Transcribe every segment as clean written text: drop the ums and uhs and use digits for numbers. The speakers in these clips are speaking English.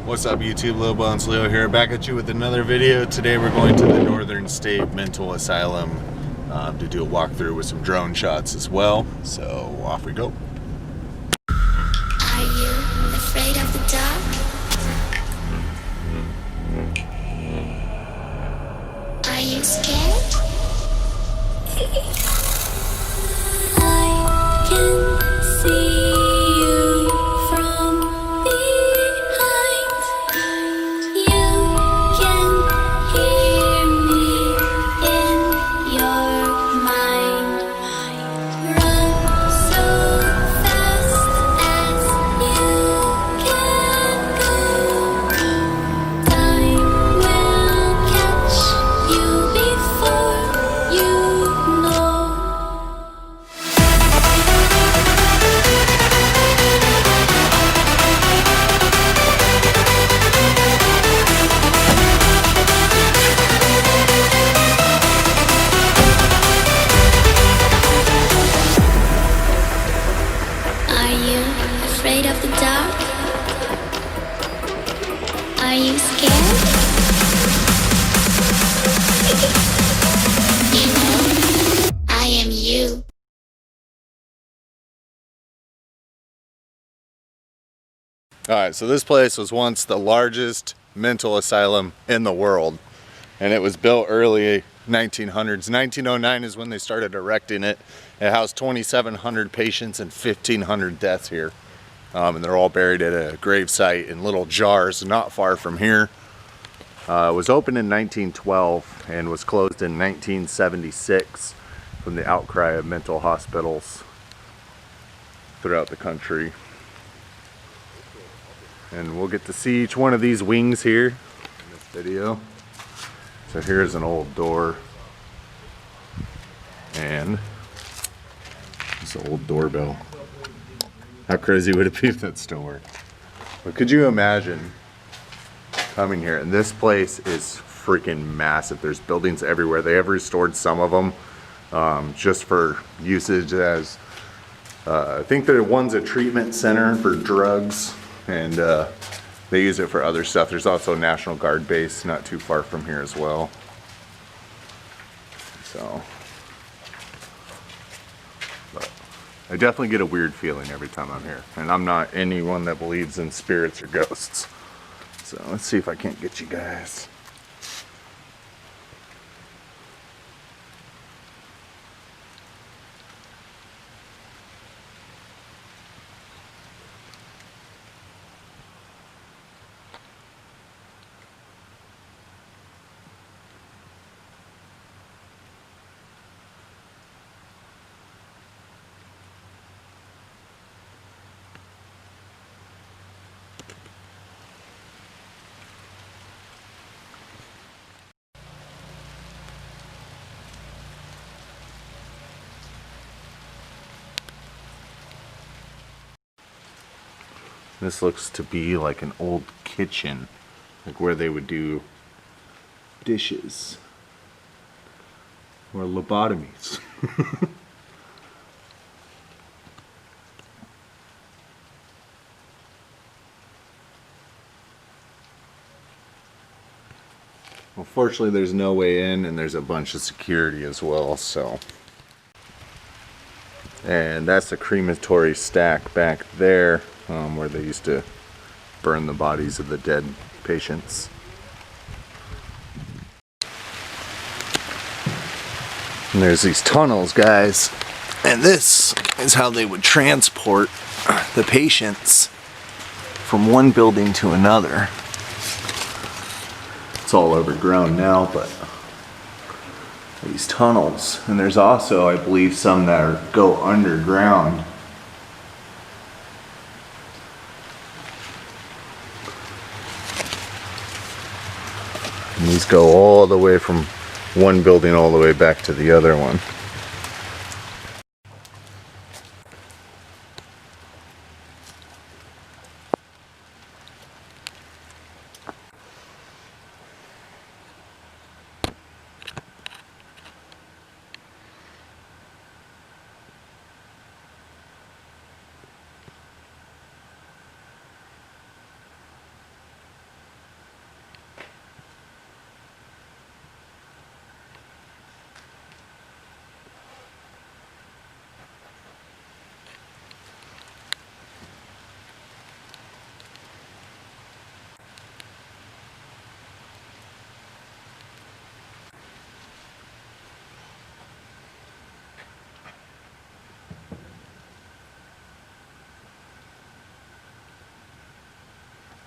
What's up YouTube, Lil Bones Leo here, back at you with another video. Today we're going to the Northern State Mental Asylum to do a walkthrough with some drone shots as well. So off we go. Are you afraid of the dark? Are you scared? I can see you from behind. You can hear me in your mind. Run so fast as you can go. Time will catch you before you know. Are you afraid of the dark? Are you scared? You know, I am you. Alright, so this place was once the largest mental asylum in the world, and it was built early 1900s. 1909 is when they started erecting it. It housed 2,700 patients and 1,500 deaths here. And they're all buried at a grave site in little jars not far from here. It was opened in 1912 and was closed in 1976 from the outcry of mental hospitals throughout the country. And we'll get to see each one of these wings here in this video. So here's an old door, and it's an old doorbell. How crazy would it be if that still worked? But could you imagine coming here? And this place is freaking massive. There's buildings everywhere. They have restored some of them just for usage as, I think that one's a treatment center for drugs, and they use it for other stuff. There's also a National Guard base not too far from here as well. So, but I definitely get a weird feeling every time I'm here. And I'm not anyone that believes in spirits or ghosts. So let's see if I can't get you guys. This looks to be like an old kitchen, like where they would do dishes or lobotomies. Unfortunately, there's no way in, and there's a bunch of security as well, so. And that's the crematory stack back there, where they used to burn the bodies of the dead patients. And there's these tunnels, guys, and this is how they would transport the patients from one building to another. It's all overgrown now, but these tunnels. And there's also, I believe, some that go underground. And these go all the way from one building all the way back to the other one.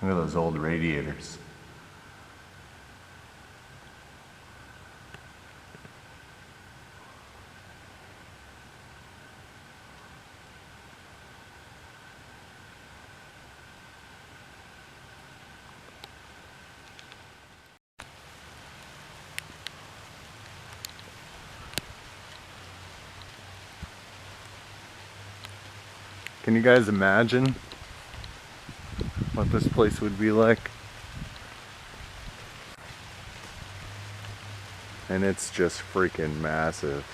Look at those old radiators. Can you guys imagine what this place would be like? And it's just freaking massive.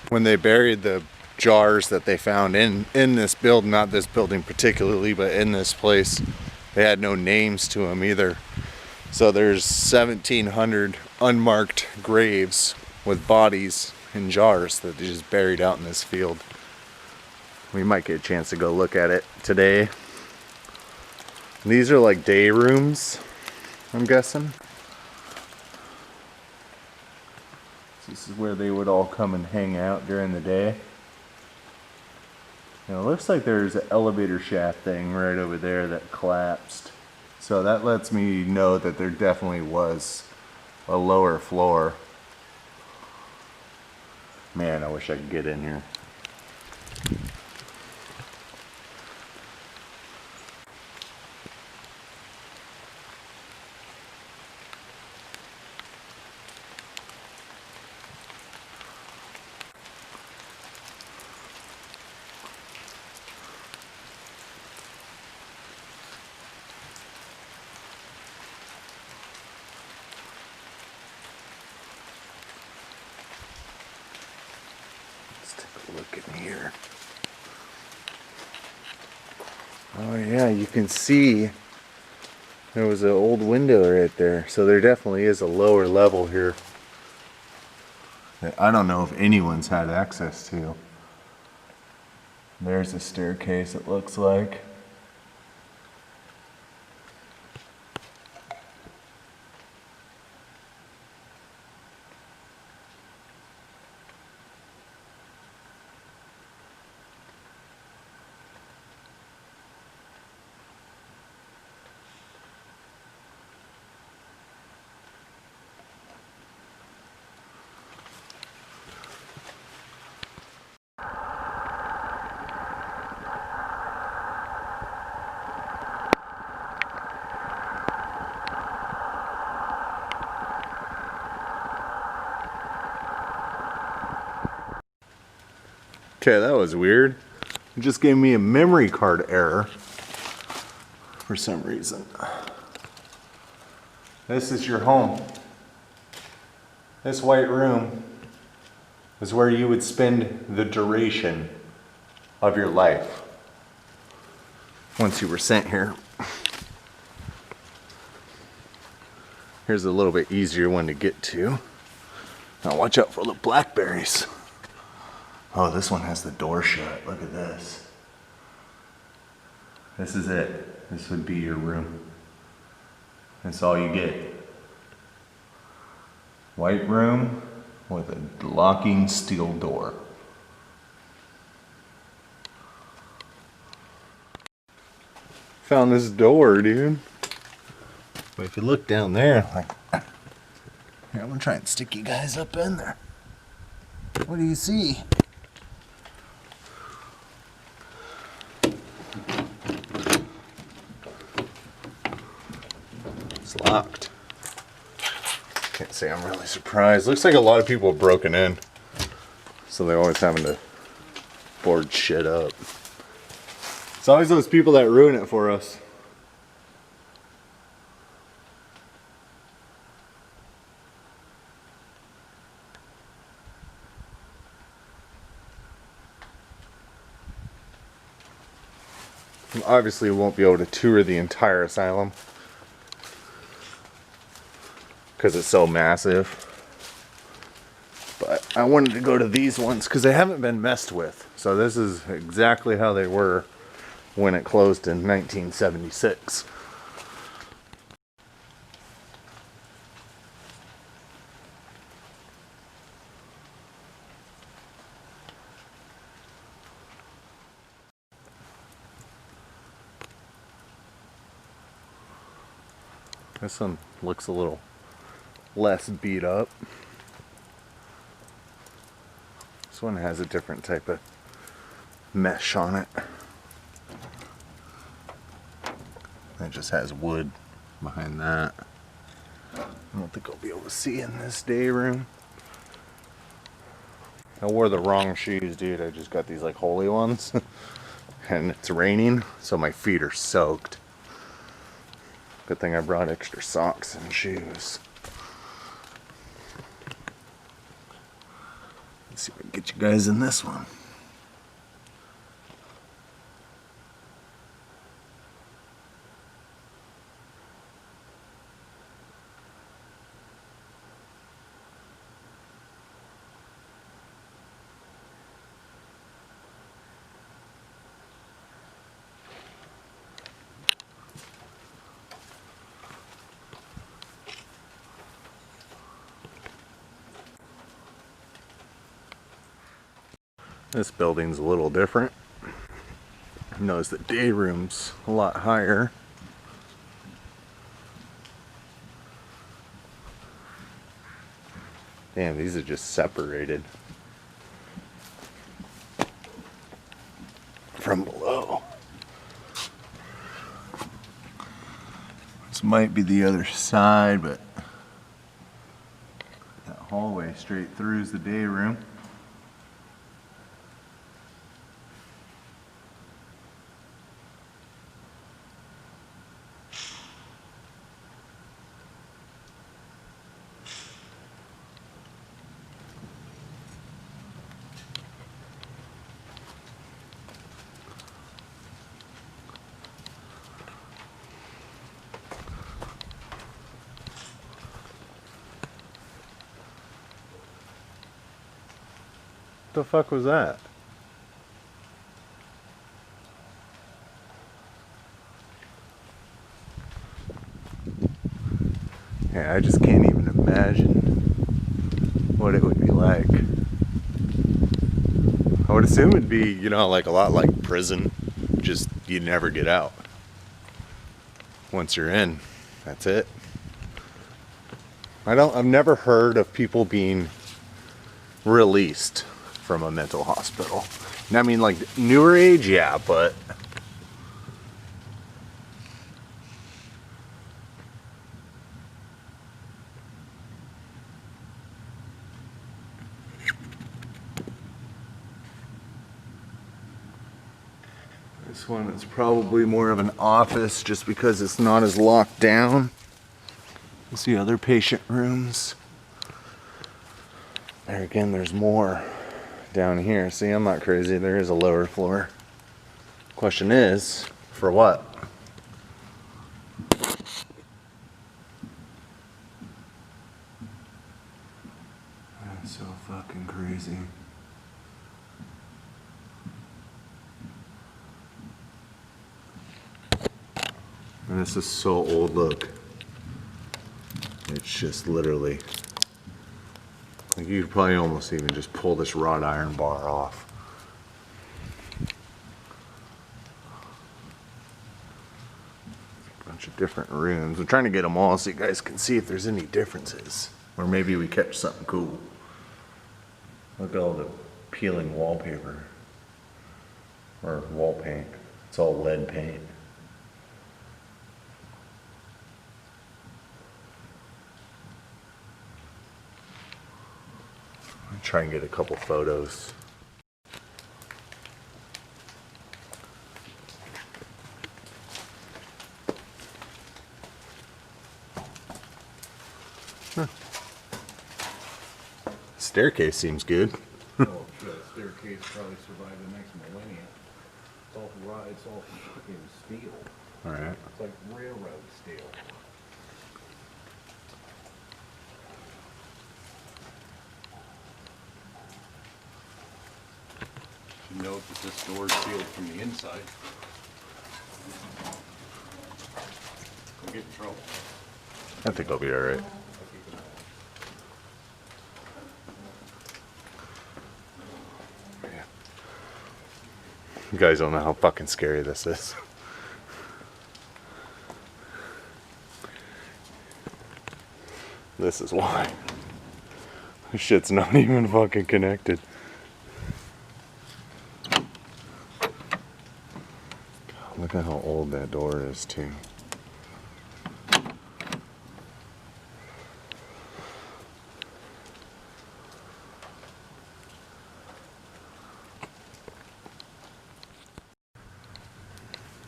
When they buried the jars that they found in this building, not this building particularly, but in this place, they had no names to them either. So there's 1,700 unmarked graves with bodies in jars that they just buried out in this field. We might get a chance to go look at it today. These are like day rooms, I'm guessing. This is where they would all come and hang out during the day. Now, it looks like there's an elevator shaft thing right over there that collapsed. So that lets me know that there definitely was a lower floor. Man, I wish I could get in here. Look in here. Oh yeah, you can see there was an old window right there. So there definitely is a lower level here that I don't know if anyone's had access to. There's a staircase, it looks like. Okay, that was weird. It just gave me a memory card error for some reason. This is your home. This white room is where you would spend the duration of your life once you were sent here. Here's a little bit easier one to get to. Now watch out for the blackberries. Oh, this one has the door shut. Look at this. This is it. This would be your room. That's all you get. White room with a locking steel door. Found this door, dude. But if you look down there, like, here, I'm gonna try and stick you guys up in there. What do you see? It's locked. Can't say I'm really surprised. Looks like a lot of people have broken in. So they're always having to board shit up. It's always those people that ruin it for us. Obviously, we won't be able to tour the entire asylum because it's so massive. But I wanted to go to these ones because they haven't been messed with. So this is exactly how they were when it closed in 1976. This one looks a little less beat up. This one has a different type of mesh on it. It just has wood behind that. I don't think I'll be able to see in this day room. I wore the wrong shoes, dude. I just got these like holy ones. And it's raining, so my feet are soaked. Good thing I brought extra socks and shoes. Let's see if I can get you guys in this one. This building's a little different. Notice the day room's a lot higher. Damn, these are just separated from below. This might be the other side, but that hallway straight through is the day room. What the fuck was that? Yeah, I just can't even imagine what it would be like. I would assume it'd be, you know, like a lot like prison, just you never get out. Once you're in, that's it. I've never heard of people being released from a mental hospital. And I mean, like newer age, yeah, but this one is probably more of an office just because it's not as locked down as the other patient rooms. There again, there's more down here. See, I'm not crazy. There is a lower floor. Question is, for what? That's so fucking crazy. And this is so old, look. It's just literally, like you could probably almost even just pull this wrought iron bar off. A bunch of different rooms. I'm trying to get them all so you guys can see if there's any differences. Or maybe we catch something cool. Look at all the peeling wallpaper. Or wall paint. It's all lead paint. Try and get a couple photos. Huh. Staircase seems good. Oh, the staircase probably survived the next millennia. It's all it's all fucking steel. All right. It's like railroad steel. Note that this door is sealed from the inside. Don't get in trouble. I think I'll be all right. You guys don't know how fucking scary this is. This is why. This shit's not even fucking connected. God, look at how old that door is too.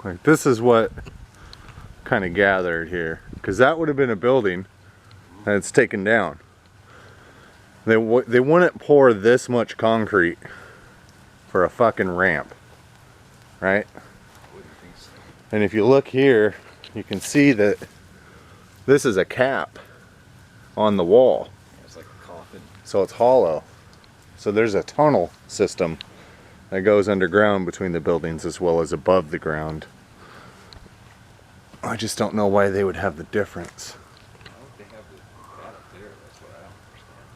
Like, this is what kind of gathered here, because that would have been a building and it's taken down. They wouldn't pour this much concrete for a fucking ramp, right? And if you look here, you can see that this is a cap on the wall. It's like a coffin. So it's hollow. So there's a tunnel system that goes underground between the buildings as well as above the ground. I just don't know why they would have the difference. I don't think they have that up there. That's what I don't understand.